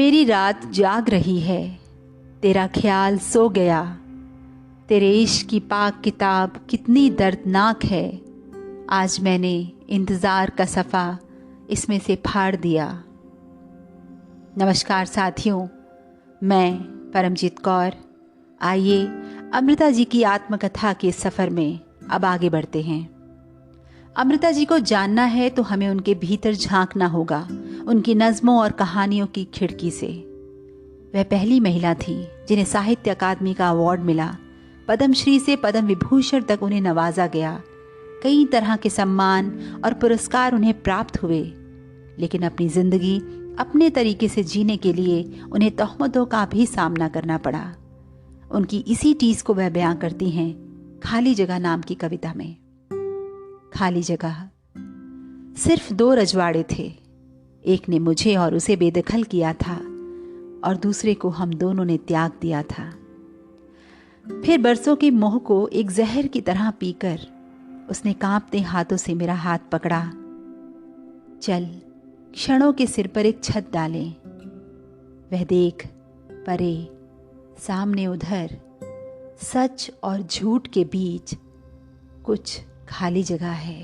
मेरी रात जाग रही है, तेरा ख्याल सो गया। तेरे इश्क की पाक किताब कितनी दर्दनाक है। आज मैंने इंतज़ार का सफ़ा इसमें से फाड़ दिया। नमस्कार साथियों, मैं परमजीत कौर। आइए अमृता जी की आत्मकथा के सफ़र में अब आगे बढ़ते हैं। अमृता जी को जानना है तो हमें उनके भीतर झांकना होगा, उनकी नज़मों और कहानियों की खिड़की से। वह पहली महिला थी जिन्हें साहित्य अकादमी का अवार्ड मिला। पद्मश्री से पद्म विभूषण तक उन्हें नवाजा गया। कई तरह के सम्मान और पुरस्कार उन्हें प्राप्त हुए, लेकिन अपनी जिंदगी अपने तरीके से जीने के लिए उन्हें तोहमतों का भी सामना करना पड़ा। उनकी इसी टीस को वह बयां करती हैं खाली जगह नाम की कविता में। खाली जगह। सिर्फ 2 रजवाड़े थे, एक ने मुझे और उसे बेदखल किया था और दूसरे को हम दोनों ने त्याग दिया था। फिर बरसों के मोह को एक जहर की तरह पीकर उसने कांपते हाथों से मेरा हाथ पकड़ा। चल, क्षणों के सिर पर एक छत डालें। वह देख, परे सामने उधर सच और झूठ के बीच कुछ खाली जगह है।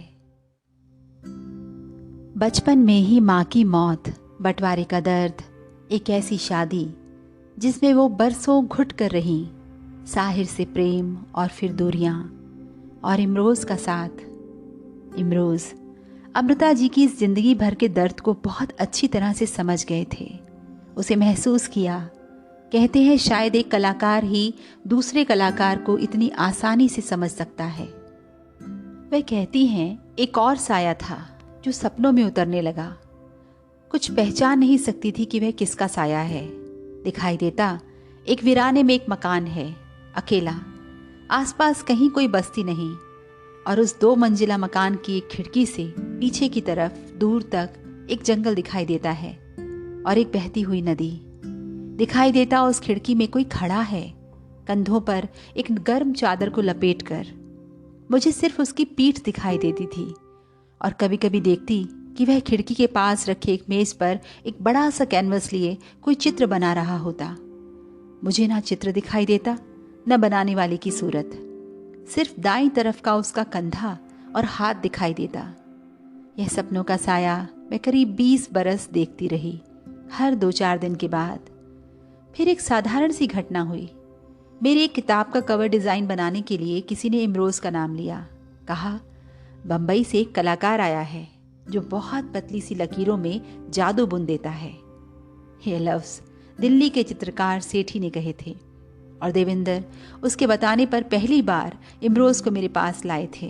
बचपन में ही माँ की मौत, बंटवारे का दर्द, एक ऐसी शादी जिसमें वो बरसों घुट कर रही, साहिर से प्रेम और फिर दूरियां, और इमरोज़ का साथ। इमरोज़ अमृता जी की इस जिंदगी भर के दर्द को बहुत अच्छी तरह से समझ गए थे, उसे महसूस किया। कहते हैं शायद एक कलाकार ही दूसरे कलाकार को इतनी आसानी से समझ सकता है। वह कहती हैं एक और साया था जो सपनों में उतरने लगा। कुछ पहचान नहीं सकती थी कि वह किसका साया है। दिखाई देता एक वीराने में एक मकान है, अकेला, आसपास कहीं कोई बस्ती नहीं, और उस 2 मंजिला मकान की एक खिड़की से पीछे की तरफ दूर तक एक जंगल दिखाई देता है और एक बहती हुई नदी दिखाई देता। उस खिड़की में कोई खड़ा है, कंधों पर एक गर्म चादर को लपेटकर। मुझे सिर्फ उसकी पीठ दिखाई देती थी और कभी कभी देखती कि वह खिड़की के पास रखे एक मेज पर एक बड़ा सा कैनवस लिए कोई चित्र बना रहा होता। मुझे ना चित्र दिखाई देता, न बनाने वाले की सूरत, सिर्फ दाईं तरफ का उसका कंधा और हाथ दिखाई देता। यह सपनों का साया मैं करीब 20 बरस देखती रही। हर 2-4 दिन के बाद फिर एक साधारण सी घटना हुई। मेरी एक किताब का कवर डिज़ाइन बनाने के लिए किसी ने इमरोज़ का नाम लिया। कहा बम्बई से एक कलाकार आया है जो बहुत पतली सी लकीरों में जादू बुन देता है। ये लफ्ज़ दिल्ली के चित्रकार सेठी ने कहे थे और देवेंद्र उसके बताने पर पहली बार इमरोज़ को मेरे पास लाए थे।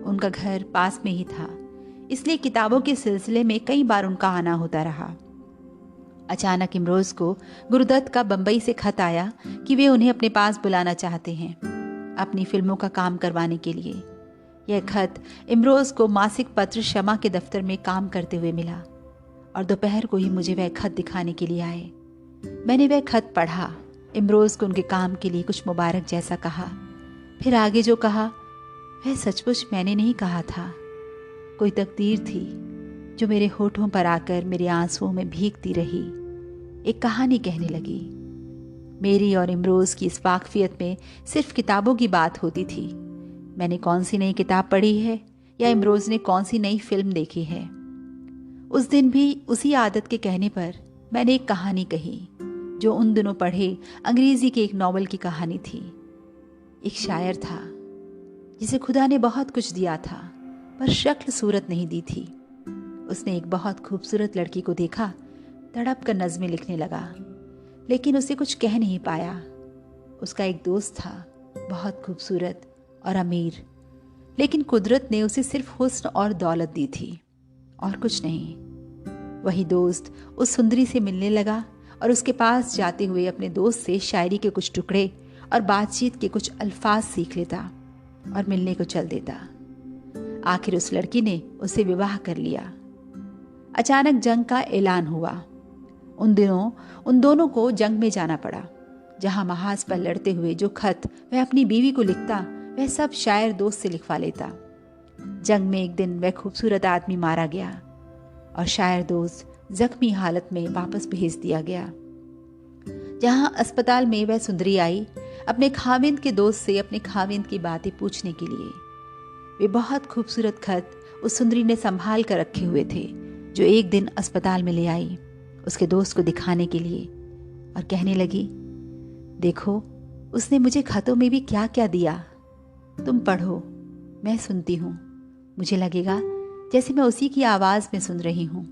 उनका घर पास में ही था, इसलिए किताबों के सिलसिले में कई बार उनका आना होता रहा। अचानक इमरोज़ को गुरुदत्त का बम्बई से खत आया कि वे उन्हें अपने पास बुलाना चाहते हैं अपनी फिल्मों का काम करवाने के लिए। यह खत इमरोज़ को मासिक पत्र शमा के दफ्तर में काम करते हुए मिला और दोपहर को ही मुझे वह खत दिखाने के लिए आए। मैंने वह खत पढ़ा। इमरोज़ को उनके काम के लिए कुछ मुबारक जैसा कहा। फिर आगे जो कहा वह सचमुच मैंने नहीं कहा था। कोई तकदीर थी जो मेरे होठों पर आकर मेरे आंसुओं में भीगती रही। एक कहानी कहने लगी। मेरी और इमरोज़ की इस वाकफियत में सिर्फ किताबों की बात होती थी। मैंने कौन सी नई किताब पढ़ी है या इमरोज़ ने कौन सी नई फिल्म देखी है। उस दिन भी उसी आदत के कहने पर मैंने एक कहानी कही जो उन दिनों पढ़े अंग्रेज़ी के एक नॉवल की कहानी थी। एक शायर था जिसे खुदा ने बहुत कुछ दिया था पर शक्ल सूरत नहीं दी थी। उसने एक बहुत खूबसूरत लड़की को देखा, तड़प कर नज़में लिखने लगा, लेकिन उसे कुछ कह नहीं पाया। उसका एक दोस्त था, बहुत खूबसूरत और अमीर, लेकिन कुदरत ने उसे सिर्फ हुस्न और दौलत दी थी और कुछ नहीं। वही दोस्त उस सुंदरी से मिलने लगा और उसके पास जाते हुए अपने दोस्त से शायरी के कुछ टुकड़े और बातचीत के कुछ अल्फाज सीख लेता और मिलने को चल देता। आखिर उस लड़की ने उससे विवाह कर लिया। अचानक जंग का ऐलान हुआ। उन दिनों उन दोनों को जंग में जाना पड़ा। जहां महाज पर लड़ते हुए जो खत वह अपनी बीवी को लिखता, वह सब शायर दोस्त से लिखवा लेता। जंग में एक दिन वह खूबसूरत आदमी मारा गया और शायर दोस्त जख्मी हालत में वापस भेज दिया गया। जहां अस्पताल में वह सुंदरी आई अपने खाविंद के दोस्त से अपने खाविंद की बातें पूछने के लिए। वे बहुत खूबसूरत खत उस सुंदरी ने संभाल कर रखे हुए थे, जो एक दिन अस्पताल में ले आई उसके दोस्त को दिखाने के लिए, और कहने लगी, देखो उसने मुझे खतों में भी क्या क्या दिया, तुम पढ़ो, मैं सुनती हूँ, मुझे लगेगा जैसे मैं उसी की आवाज़ में सुन रही हूँ।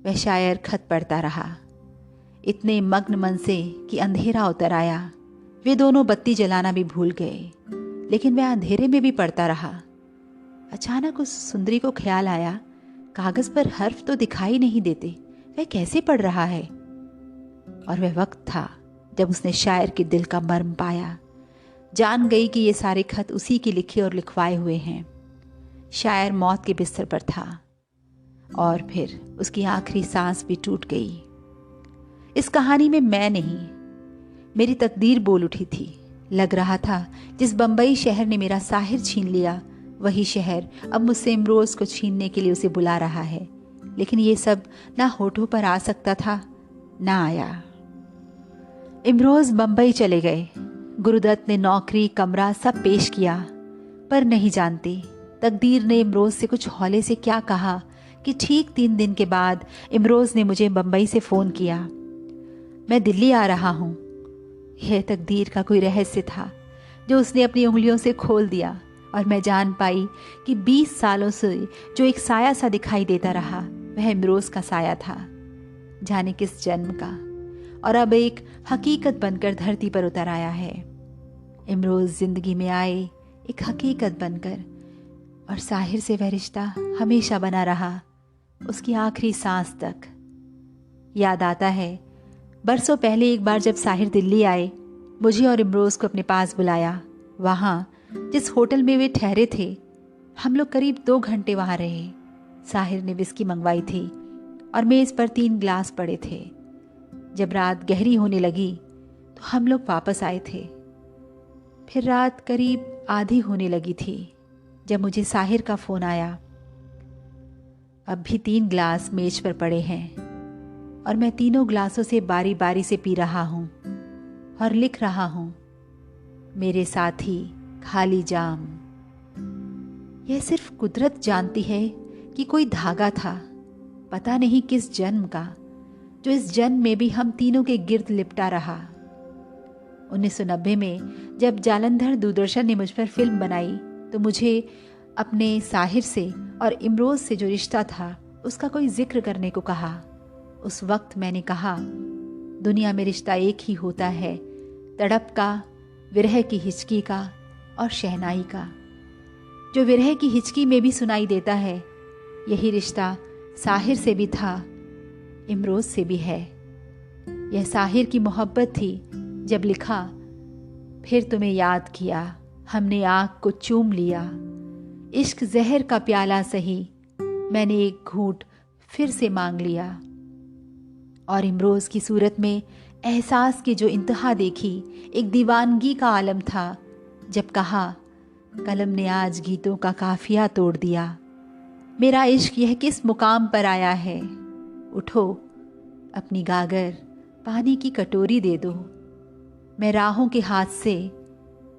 वह शायर खत पढ़ता रहा, इतने मग्न मन से कि अंधेरा उतर आया। वे दोनों बत्ती जलाना भी भूल गए, लेकिन वह अंधेरे में भी पढ़ता रहा। अचानक उस सुंदरी को ख्याल आया, कागज पर हर्फ तो दिखाई नहीं देते, वह कैसे पढ़ रहा है। और वह वक्त था जब उसने शायर के दिल का मर्म पाया। जान गई कि ये सारे खत उसी के लिखे और लिखवाए हुए हैं। शायर मौत के बिस्तर पर था और फिर उसकी आखिरी सांस भी टूट गई। इस कहानी में मैं नहीं, मेरी तकदीर बोल उठी थी। लग रहा था जिस बंबई शहर ने मेरा साहिर छीन लिया, वही शहर अब मुझसे इमरोज़ को छीनने के लिए उसे बुला रहा है। लेकिन ये सब ना होठों पर आ सकता था, ना आया। इमरोज़ बंबई चले गए। गुरुदत्त ने नौकरी, कमरा सब पेश किया, पर नहीं जानती तकदीर ने इमरोज़ से कुछ हौले से क्या कहा कि ठीक 3 दिन के बाद इमरोज़ ने मुझे बंबई से फ़ोन किया, मैं दिल्ली आ रहा हूँ। यह तकदीर का कोई रहस्य था जो उसने अपनी उंगलियों से खोल दिया, और मैं जान पाई कि 20 सालों से जो एक साया सा दिखाई देता रहा, वह इमरोज़ का साया था, जाने किस जन्म का, और अब एक हकीकत बनकर धरती पर उतर आया है। इमरोज़ जिंदगी में आए एक हकीकत बनकर, और साहिर से वह रिश्ता हमेशा बना रहा, उसकी आखिरी सांस तक। याद आता है बरसों पहले एक बार जब साहिर दिल्ली आए, मुझे और इमरोज़ को अपने पास बुलाया। वहाँ जिस होटल में वे ठहरे थे, हम लोग करीब 2 घंटे वहाँ रहे। साहिर ने विस्की मंगवाई थी और मेज़ पर 3 ग्लास पड़े थे। जब रात गहरी होने लगी तो हम लोग वापस आए थे। फिर रात करीब आधी होने लगी थी जब मुझे साहिर का फ़ोन आया। अब भी 3 ग्लास मेज पर पड़े हैं और मैं तीनों ग्लासों से बारी बारी से पी रहा हूँ और लिख रहा हूँ, मेरे साथी खाली जाम। यह सिर्फ कुदरत जानती है कि कोई धागा था, पता नहीं किस जन्म का, जो इस जन्म में भी हम तीनों के गिर्द लिपटा रहा। 1990 में जब जालंधर दूरदर्शन ने मुझ पर फिल्म बनाई तो मुझे अपने साहिर से और इमरोज़ से जो रिश्ता था उसका कोई जिक्र करने को कहा। उस वक्त मैंने कहा, दुनिया में रिश्ता एक ही होता है, तड़प का, विरह की हिचकी का और शहनाई का। जो विरह की हिचकी में भी सुनाई देता है, यही रिश्ता साहिर से भी था, इमरोज़ से भी है। यह साहिर की मोहब्बत थी जब लिखा, फिर तुम्हें याद किया, हमने आँख को चूम लिया, इश्क जहर का प्याला सही, मैंने एक घूंट फिर से मांग लिया। और इमरोज़ की सूरत में एहसास की जो इंतहा देखी, एक दीवानगी का आलम था जब कहा, कलम ने आज गीतों का काफिया तोड़ दिया, मेरा इश्क यह किस मुकाम पर आया है, उठो अपनी गागर पानी की कटोरी दे दो, मैं राहों के हाथ से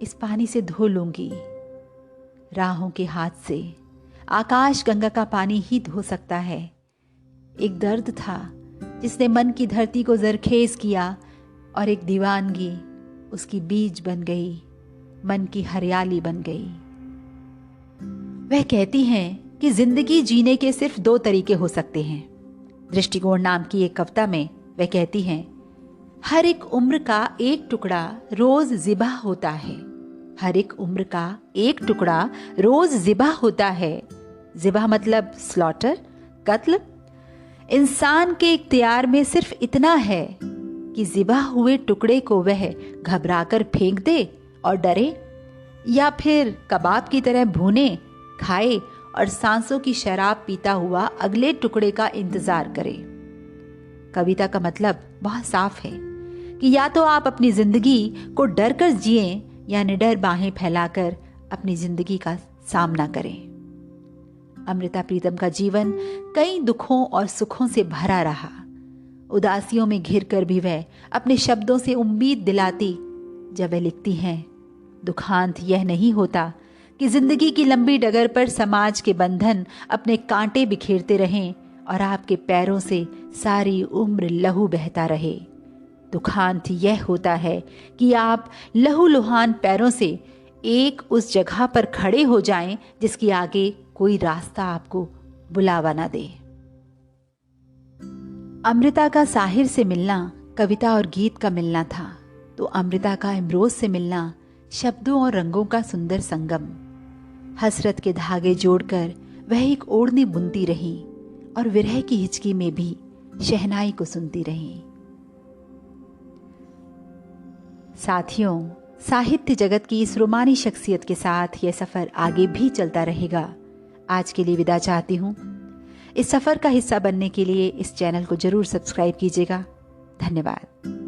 इस पानी से धो लूँगी। राहों के हाथ से आकाश गंगा का पानी ही धो सकता है। एक दर्द था जिसने मन की धरती को जरखेज किया, और एक दीवानगी उसकी बीज बन गई, मन की हरियाली बन गई। वह कहती हैं कि जिंदगी जीने के सिर्फ 2 तरीके हो सकते हैं। दृष्टिकोण नाम की एक कविता में वह कहती हैं, हर एक उम्र का एक टुकड़ा रोज ज़िबा होता है, हर एक उम्र का एक टुकड़ा रोज ज़िबा होता है। ज़िबा मतलब स्लॉटर, कत्ल। इंसान के इख्तियार में सिर्फ इतना है कि ज़िबा हुए टुकड़े को वह घबराकर फेंक दे और डरे, या फिर कबाब की तरह भूने, खाए और सांसों की शराब पीता हुआ अगले टुकड़े का इंतजार करे। कविता का मतलब बहुत साफ है कि या तो आप अपनी जिंदगी को डर कर जिएं या निडर बाहें फैलाकर अपनी जिंदगी का सामना करें। अमृता प्रीतम का जीवन कई दुखों और सुखों से भरा रहा। उदासियों में घिर कर भी वह अपने शब्दों से उम्मीद दिलाती जब वह लिखती हैं, दुखांत यह नहीं होता कि जिंदगी की लंबी डगर पर समाज के बंधन अपने कांटे बिखेरते रहें और आपके पैरों से सारी उम्र लहू बहता रहे। दुखांत यह होता है कि आप लहूलुहान पैरों से एक उस जगह पर खड़े हो जाएं जिसकी आगे कोई रास्ता आपको बुलावा ना दे। अमृता का साहिर से मिलना कविता और गीत का मिलना था, तो अमृता का इमरोज से मिलना शब्दों और रंगों का सुंदर संगम। हसरत के धागे जोड़कर वह एक ओढ़नी बुनती रही और विरह की हिचकी में भी शहनाई को सुनती रही। साथियों, साहित्य जगत की इस रोमानी शख्सियत के साथ यह सफ़र आगे भी चलता रहेगा। आज के लिए विदा चाहती हूँ। इस सफ़र का हिस्सा बनने के लिए इस चैनल को ज़रूर सब्सक्राइब कीजिएगा। धन्यवाद।